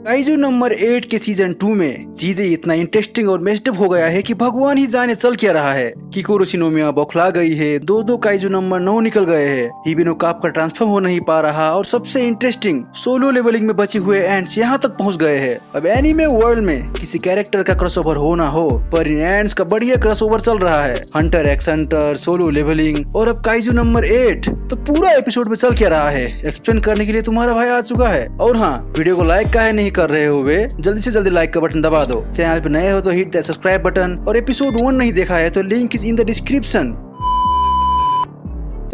Kaiju number 8 के season 2 में चीजें इतना इंटरेस्टिंग और मेस्टअप हो गया है कि भगवान ही जाने चल क्या रहा है। किकोरो शिनोमिया बौखला गई है, दो काइजू नंबर 9 निकल गए हैं, हिबिनो काप का ट्रांसफॉर्म हो नहीं पा रहा और सबसे इंटरेस्टिंग सोलो लेवलिंग में बचे हुए एंड्स यहाँ तक पहुँच गए हैं। अब एनीमे वर्ल्ड में किसी कैरेक्टर का क्रॉसओवर हो ना हो, पर इन एंड्स का बढ़िया क्रॉसओवर चल रहा है। Hunter x hunter, solo leveling और अब काइजू नंबर 8। तो पूरा एपिसोड में चल क्या रहा है एक्सप्लेन करने के लिए तुम्हारा भाई आ चुका है। और हाँ, वीडियो को लाइक काहे नहीं कर रहे हो वे, जल्दी से जल्दी लाइक का बटन दबा दो। चैनल पे नए हो तो हिट द सब्सक्राइब बटन, और एपिसोड 1 नहीं देखा है तो link is in the description.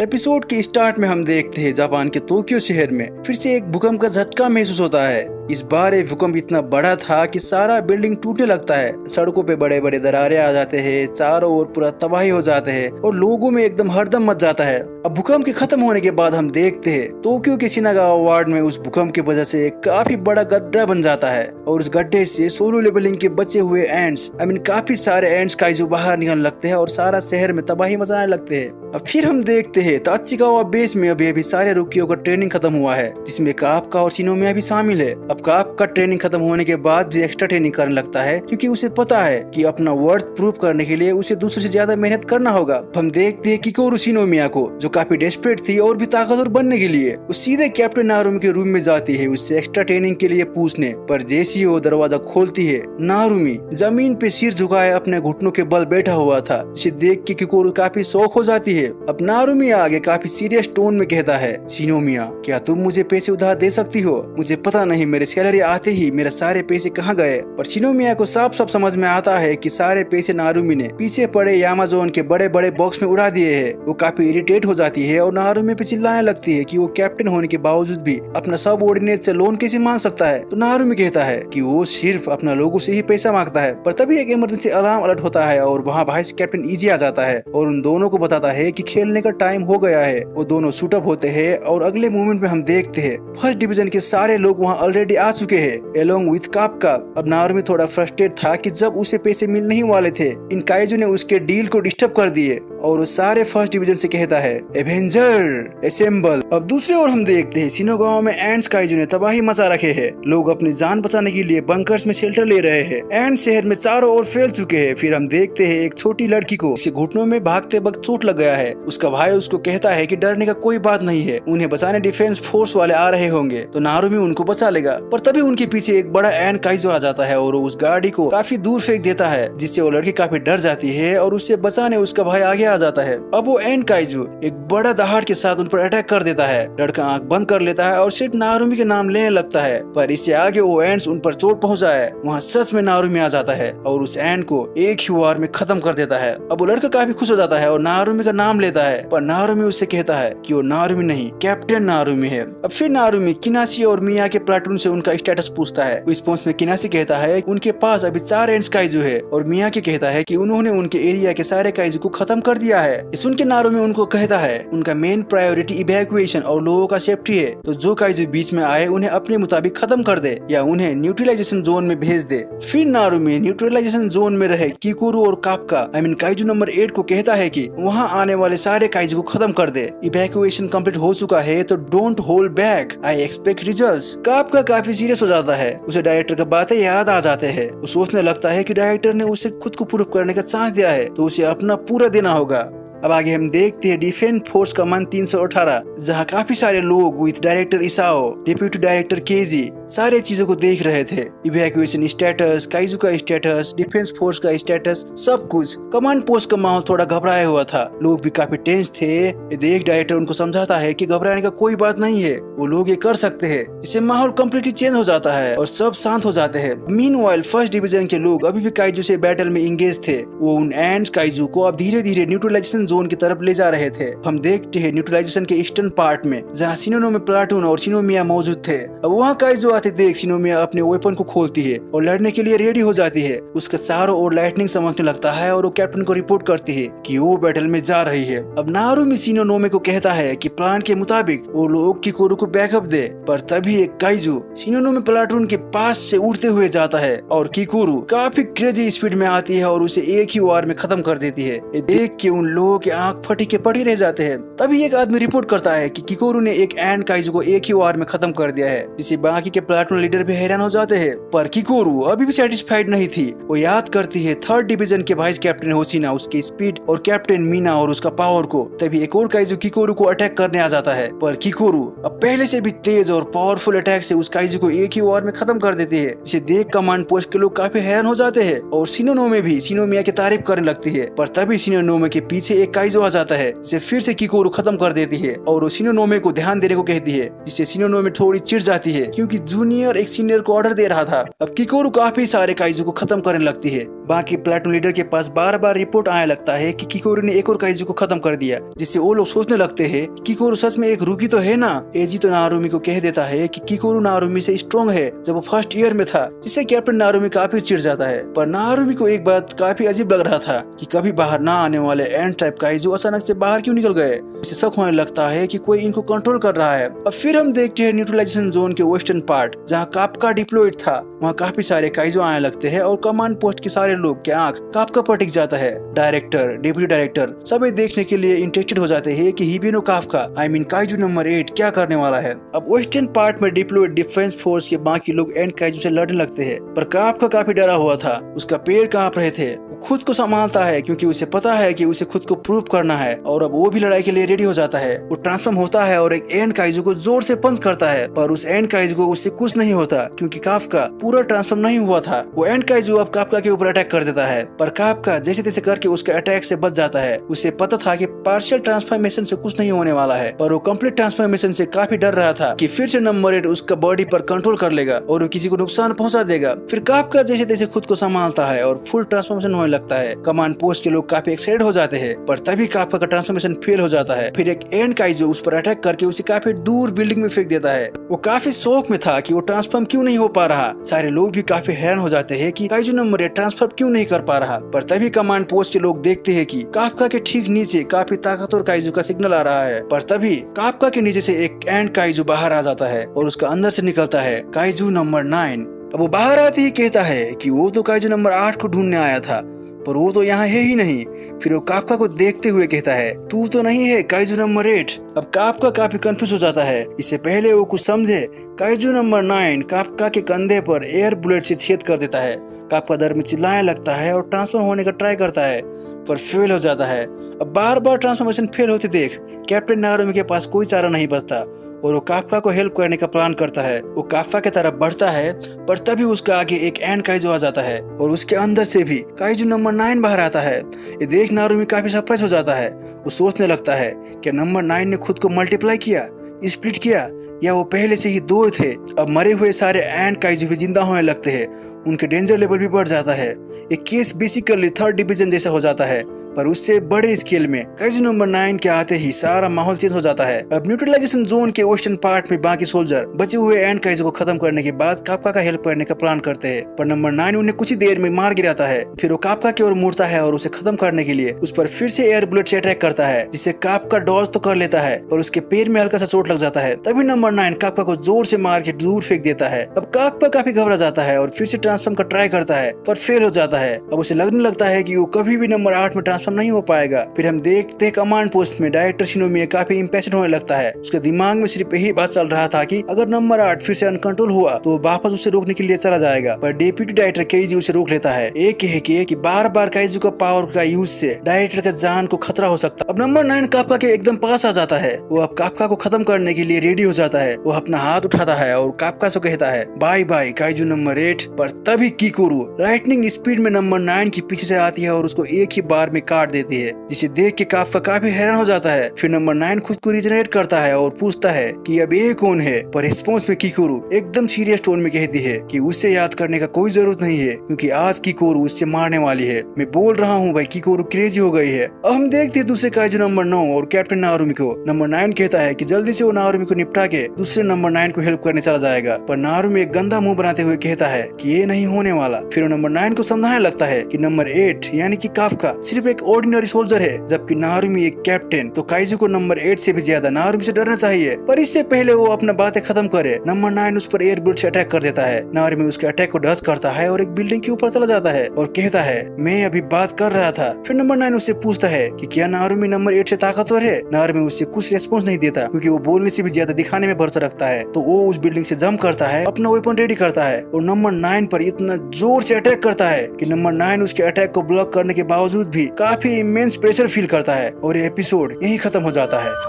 Episode के स्टार्ट में हम देखते हैं जापान के टोक्यो शहर में फिर से एक भूकंप का झटका महसूस होता है। इस बार ये भूकंप इतना बड़ा था कि सारा बिल्डिंग टूटने लगता है, सड़कों पे बड़े बड़े दरारें आ जाते हैं, चारों ओर पूरा तबाही हो जाते हैं और लोगों में एकदम हरदम मच जाता है। अब भूकंप के खत्म होने के बाद हम देखते हैं टोक्यो के शिनागावा वार्ड में उस भूकंप की वजह से काफी बड़ा गड्ढा बन जाता है और उस गड्ढे से सोलो लेवलिंग के बचे हुए एंड्स काफी सारे एंड्स काइजू बाहर निकलने लगते हैं और सारा शहर में तबाही मचाने लगते हैं। अब फिर हम देखते हैं ताचिगावा बेस में अभी सारे रुकियो का ट्रेनिंग खत्म हुआ है, जिसमें काप का और शिनोमिया भी शामिल है। अब काप का ट्रेनिंग खत्म होने के बाद भी एक्स्ट्रा ट्रेनिंग करने लगता है, क्योंकि उसे पता है कि अपना वर्थ प्रूव करने के लिए उसे दूसरे से ज्यादा मेहनत करना होगा। हम देखते हैं किकोरो शिनोमिया को, जो काफी डेस्परेट थी और भी ताकतवर बनने के लिए, वो सीधे कैप्टन नारुमी के रूम में जाती है उससे एक्स्ट्रा ट्रेनिंग के लिए पूछने। पर जैसे ही वो दरवाजा खोलती है, नारुमी जमीन पे सिर झुकाए अपने घुटनों के बल बैठा हुआ था, जिसे देख के किकोरो काफी शौक हो जाती है। अब नारुमी आगे काफी सीरियस टोन में कहता है, शिनोमिया क्या तुम मुझे पैसे उधार दे सकती हो? मुझे पता नहीं मेरे सैलरी आते ही मेरे सारे पैसे कहाँ गए। पर शिनोमिया को साफ साफ समझ में आता है कि सारे पैसे नारुमी ने पीछे पड़े यामाजोन के बड़े बड़े बॉक्स में उड़ा दिए हैं। वो काफी इरिटेट हो जाती है और नारुमी पे चिल्लाने लगती है कि वो कैप्टन होने के बावजूद भी अपना सबऑर्डिनेट से लोन कैसे मांग सकता है। तो नारुमी कहता है कि वो सिर्फ अपना लोगों से ही पैसा मांगता है। पर तभी एक इमरजेंसी अलार्म अलर्ट होता है और वहाँ वाइस कैप्टन इजी आ जाता है और उन दोनों को बताता है कि खेलने का टाइम हो गया है। वो दोनों शूट अप होते हैं और अगले मोमेंट में हम देखते हैं फर्स्ट डिवीजन के सारे लोग वहाँ ऑलरेडी आ चुके हैं एलोंग विथ कापका। अब नारुमी थोड़ा फ्रस्ट्रेट था कि जब उसे पैसे मिल नहीं वाले थे, इन काइजू ने उसके डील को डिस्टर्ब कर दिए और वो सारे फर्स्ट डिवीजन से कहता है, एवेंजर असेंबल। अब दूसरी ओर हम देखते हैं शिनागावा में एंड्स काइजू ने तबाही मचा रखे हैं। लोग अपनी जान बचाने के लिए बंकर्स में शेल्टर ले रहे हैं। एंड्स शहर में चारों ओर फैल चुके हैं। फिर हम देखते हैं एक छोटी लड़की को उसके घुटनों में भागते वक्त चोट लग गया है। उसका भाई उसको कहता है कि डरने का कोई बात नहीं है, उन्हें बचाने डिफेंस फोर्स वाले आ रहे होंगे तो नारुमी उनको बचा लेगा। पर तभी उनके पीछे एक बड़ा एंड काइजू आ जाता है और उस गाड़ी को काफी दूर फेंक देता है, जिससे वो लड़की काफी डर जाती है और उससे बचाने उसका भाई आगे आ जाता है। अब वो एंड काइजू एक बड़ा दहाड़ के साथ उन पर अटैक कर देता है। लड़का आंख बंद कर लेता है और सिर्फ नारुमी के नाम लेने लगता है, पर इससे आगे वो एंड्स उन पर चोट पहुंचाए। वहाँ सच में नारुमी आ जाता है और उस एंड को एक ही वार में खत्म कर देता है। अब वो लड़का काफी खुश हो जाता है और नारुमी का नाम लेता है, पर नारुमी उससे कहता है कि वो नारुमी नहीं, कैप्टन नारुमी है। अब फिर नारुमी किनाशी और मिया के प्लाटून से उनका स्टेटस पूछता है। रिस्पॉन्स में किनाशी कहता है उनके पास अभी 4 एंड्स काइजू है और मिया के कहता है कि उन्होंने उनके एरिया के सारे काइजू को खत्म कर दिया है। सुन के नारुमी उनको कहता है उनका मेन प्रायोरिटी इवैक्यूएशन और लोगों का सेफ्टी है, तो जो काइजू बीच में आए उन्हें अपने मुताबिक खत्म कर दे या उन्हें न्यूट्रलाइजेशन जोन में भेज दे। फिर नारुमी न्यूट्रलाइजेशन जोन में रहे किकोरो और कापका काइजू नंबर 8 को कहता है कि वहाँ आने वाले सारे काइजू को खत्म कर दे। इवैक्यूएशन कंप्लीट हो चुका है तो don't hold back, I expect results. कापका काफी सीरियस हो जाता है, उसे डायरेक्टर का बातें याद आ जाते हैं। वो सोचने लगता है कि डायरेक्टर ने उसे खुद को प्रूव करने का चांस दिया है तो उसे अपना पूरा देना होगा। अब आगे हम देखते हैं डिफेंस फोर्स कमांड 318, जहाँ काफी सारे लोग with director Isao, deputy director केजी सारे चीजों को देख रहे थे। इवैक्यूएशन स्टेटस, काइजू का स्टेटस, डिफेंस फोर्स का स्टेटस, सब कुछ। कमांड पोस्ट का माहौल थोड़ा घबराया हुआ था, लोग भी काफी टेंस थे। ये देख डायरेक्टर उनको समझाता है कि घबराने का कोई बात नहीं है, वो लोग ये कर सकते हैं। इससे माहौल कम्प्लीटली चेंज हो जाता है और सब शांत हो जाते हैं। मीनवाइल फर्स्ट डिवीजन के लोग अभी भी काइजू से बैटल में इंगेज थे। वो उन एंड्स काइजू को अब धीरे धीरे न्यूट्रलाइजेशन जोन की तरफ ले जा रहे थे। हम देखते हैं न्यूट्रलाइजेशन के ईस्टर्न पार्ट में, जहाँ शिनोनोमे प्लाटून और शिनोमिया मौजूद थे। अब वहाँ काइजू आते देख शिनोमिया अपने वेपन को खोलती है और लड़ने के लिए रेडी हो जाती है। उसके चारों ओर लाइटनिंग चमकने लगता है और वो कैप्टन को रिपोर्ट करती है कि वो बैटल में जा रही है। अब नारुमी शिनोनोमे को कहता है कि प्लान के मुताबिक वो लोग किकोरो को बैकअप दे, पर तभी एक काइजू शिनोनोमे प्लाटून के पास से उड़ते हुए जाता है और किकोरो काफी क्रेजी स्पीड में आती है और उसे एक ही वार में खत्म कर देती है। ये देख के उन लोगों की आंख फटी के पड़ी रह जाते हैं। तभी एक आदमी रिपोर्ट करता है कि किकोरू ने एक एंड काइजू को एक ही वार में खत्म कर दिया है, जिससे बाकी के प्लाटून लीडर भी हैरान हो जाते हैं। पर किकोरू अभी भी सेटिस्फाइड नहीं थी। वो याद करती है 3rd डिवीजन के वाइस कैप्टन होशिना, उसकी स्पीड और कैप्टन मीना और उसका पावर को। तभी एक और काइजू किकोरू को अटैक करने आ जाता है, पर किकोरू अब पहले से भी तेज और पावरफुल अटैक से उस काइजू को एक ही वार में खत्म कर देती है, जिसे देख कमांड पोस्ट के लोग काफी हैरान हो जाते हैं और शिनोनोमे भी शिनोमिया की तारीफ करने लगती है। पर तभी शिनोनोमे के पीछे एक काइजू आ जाता है, जिसे फिर से किकोरू खत्म कर देती है और वो शिनोनोमे को ध्यान देने को कहती है, जिससे शिनोनोमे थोड़ी चिढ़ जाती है क्योंकि जूनियर एक सीनियर को ऑर्डर दे रहा था। अब किकोरू काफी सारे काइजू को खत्म करने लगती है। बाकी प्लाटून लीडर के पास बार बार रिपोर्ट आने लगता है कि किकोरू ने एक और काइजू को खत्म कर दिया, जिससे वो लोग सोचने लगते हैं किकोरू सच में एक रूकी तो है ना। एजी तो नारुमी को कह देता है कि किकोरू नारुमी से स्ट्रॉन्ग है जब वो फर्स्ट ईयर में था, जिससे कैप्टन नारुमी काफी चिढ़ जाता है। पर नारुमी को एक बात काफी अजीब लग रहा था कि कभी बाहर ना आने वाले एंड टाइप काइजू अचानक से बाहर क्यों निकल गए। उसे शक होने लगता है कि कोई इनको कंट्रोल कर रहा है। अब फिर हम देखते हैं न्यूट्रलाइजेशन जोन के वेस्टर्न पार्ट, जहाँ कापका डिप्लॉयड था। वहाँ काफी सारे काइजू आने लगते हैं और कमांड पोस्ट के सारे लोग के आंख कापका पर टिक जाता है। डायरेक्टर, डिप्टी डायरेक्टर सभी देखने के लिए इंटरेस्टेड हो जाते हैं कि हिबिनो काफका काइजू नंबर 8 क्या करने वाला है। अब वेस्टर्न पार्ट में डिप्लॉयड डिफेंस फोर्स के बाकी लोग एंड काइजू से लड़ने लगते हैं, पर काफका काफी डरा हुआ था। उसका पैर कांप रहे थे। खुद को संभालता है क्योंकि उसे पता है कि उसे खुद को प्रूव करना है और अब वो भी लड़ाई के लिए रेडी हो जाता है। वो ट्रांसफॉर्म होता है और एक एंड काइजू को जोर से पंच करता है, पर उस एंड काइजू को उससे कुछ नहीं होता क्योंकि काफका पूरा ट्रांसफॉर्म नहीं हुआ था। वो एंड काइजू अब काफका के ऊपर अटैक कर देता है, पर काफका जैसे तैसे करके उसके अटैक से बच जाता है। उसे पता था कि पार्शियल ट्रांसफॉर्मेशन से कुछ नहीं होने वाला है, पर वो कंप्लीट ट्रांसफॉर्मेशन से काफी डर रहा था कि फिर से नंबर 8 उसका बॉडी पर कंट्रोल कर लेगा और वो किसी को नुकसान पहुंचा देगा। फिर काफका जैसे तैसे खुद को संभालता है और फुल ट्रांसफॉर्मेशन होने लगता है। कमांड पोस्ट के लोग काफी एक्साइटेड हो जाते हैं, पर तभी काफका का ट्रांसफॉर्मेशन फेल हो जाता है। फिर एक एंड काइजू उस पर अटैक करके उसे काफी दूर बिल्डिंग में फेंक देता है। वो काफी शौक में था कि वो ट्रांसफॉर्म क्यों नहीं हो पा रहा। सारे लोग भी काफी हैरान हो जाते हैं कि काइजू नंबर 8 ट्रांसफॉर्म क्यों नहीं कर पा रहा। पर तभी कमांड पोस्ट के लोग देखते हैं कि काफका के ठीक नीचे काफी ताकतवर काइजू का सिग्नल आ रहा है। पर तभी काफका के नीचे से एक एंड काइजू बाहर आ जाता है और उसका अंदर से निकलता है काइजू नंबर 9। अब वो बाहर आते ही कहता है कि वो तो काइजू नंबर 8 को ढूंढने आया था, पर वो तो यहाँ है ही नहीं। फिर वो काफका को देखते हुए कहता है, तू तो नहीं है काइजू नंबर 8। अब काफका काफी कंफ्यूज हो जाता है। इससे पहले वो कुछ समझे, काइजू नंबर 9 काफका के कंधे पर एयर बुलेट से छेद कर देता है। काफका दर्द में चिल्लाने लगता है और ट्रांसफॉर्म होने का ट्राई करता है, पर फेल हो जाता है। अब बार बार ट्रांसफॉर्मेशन फेल होते देख कैप्टन नारुमी के पास कोई चारा नहीं बचता और वो काफका को हेल्प करने का प्लान करता है। वो काफका की तरफ बढ़ता है, पर तभी उसका आगे एक एंड काइजू आ जाता है और उसके अंदर से भी काइजू नंबर 9 बाहर आता है। ये देख नारुमी काफी सरप्राइज हो जाता है। वो सोचने लगता है कि नंबर 9 ने खुद को मल्टीप्लाई किया, स्प्लिट किया, या वो पहले से ही 2 थे। अब मरे हुए सारे एंड काइजू भी जिंदा होने लगते हैं। उनके डेंजर लेवल भी बढ़ जाता है। एक केस बेसिकली 3rd डिवीजन जैसा हो जाता है, पर उससे बड़े स्केल में। काइजू नंबर 9 के आते ही सारा माहौल चेंज हो जाता है। अब न्यूट्रलाइजेशन जोन के वेस्टर्न पार्ट में बाकी सोल्जर बचे हुए एंड काइजू को खत्म करने के बाद काफका का हेल्प करने का प्लान करते हैं, पर नंबर 9 उन्हें कुछ ही देर में मार गिराता है। फिर वो काफका की ओर मुड़ता है और उसे खत्म करने के लिए उस पर फिर से एयर बुलेट से अटैक करता है, जिससे काफका डॉज तो कर लेता है, पर उसके पैर में हल्का सा चोट लग जाता है। तभी नंबर 9 काफका को जोर से मार के दूर फेंक देता है। अब काफका काफी घबरा जाता है और फिर से ट्रांसफॉर्म का ट्राई करता है, पर फेल हो जाता है। अब उसे लगने लगता है कि वो कभी भी नंबर 8 में ट्रांसफॉर्म नहीं हो पाएगा। फिर हम देखते हैं कमांड पोस्ट में डायरेक्टर शिनोमिया काफी इंपैशेंट होने लगता है। उसके दिमाग में सिर्फ यही बात चल रहा था कि अगर नंबर 8 फिर से अनकंट्रोल हुआ तो वो वापस उसे रोकने के लिए चला जाएगा, पर डिप्टी डायरेक्टर केजी उसे रोक लेता है। एक कह के कि बार बार काइजू का पावर का यूज से डायरेक्टर का जान को खतरा हो सकता। अब नंबर 9 काफका के एकदम पास आ जाता है। वो अब काफका को खत्म करने के लिए रेडी हो जाता है। वो अपना हाथ उठाता है और काफका से कहता है, बाय बाय काइजू नंबर 8। पर तभी किकोरू लाइटनिंग स्पीड में नंबर 9 के पीछे से आती है और उसको एक ही बार में काट देती है, जिसे देख के काफका काफी हैरान हो जाता है। फिर नंबर 9 खुद को रिजनरेट करता है और पूछता है कि अब ये कौन है, पर रिस्पॉन्स में किकोरू एकदम सीरियस टोन में कहती है कि उससे याद करने का कोई जरूरत नहीं है, क्योंकि आज किकोरू उससे मारने वाली है। मैं बोल रहा हूँ भाई, किकोरू क्रेजी हो गई है। अब हम देखते हैं दूसरे काइजू नंबर 9 और कैप्टन नारुमी को। नंबर 9 कहता है कि जल्दी से वो नारुमी को निपटा के दूसरे नंबर 9 को हेल्प करने चला जाएगा, पर नारुमी एक गंदा मुंह बनाते हुए कहता है कि ये नहीं होने वाला। फिर वो नंबर 9 को समझाने लगता है कि नंबर 8 यानी कि काफका सिर्फ एक ऑर्डिनरी सोल्जर है, जबकि नारुमी एक कैप्टन। तो काइजू को नंबर 8 से भी ज्यादा नारुमी से डरना चाहिए। पर इससे पहले वो अपना बातें खत्म करे, नंबर 9 उस पर एयरबोल्ट से अटैक कर देता है। नारुमी उसके अटैक को डच करता है और एक बिल्डिंग के ऊपर चला जाता है और कहता है मैं अभी बात कर रहा था। फिर नंबर 9 उससे पूछता है कि क्या नारुमी नंबर 8 से ताकतवर है। नारुमी उससे कुछ रिस्पॉन्स नहीं देता क्योंकि वो बोलने से भी ज्यादा दिखाने में भरोसा रखता है। तो वो उस बिल्डिंग से जंप करता है, अपना वेपन रेडी करता है और नंबर 9 पर इतना जोर से अटैक करता है कि नंबर 9 उसके अटैक को ब्लॉक करने के बावजूद भी काफी इमेंस प्रेशर फील करता है और ये एपिसोड यही खत्म हो जाता है।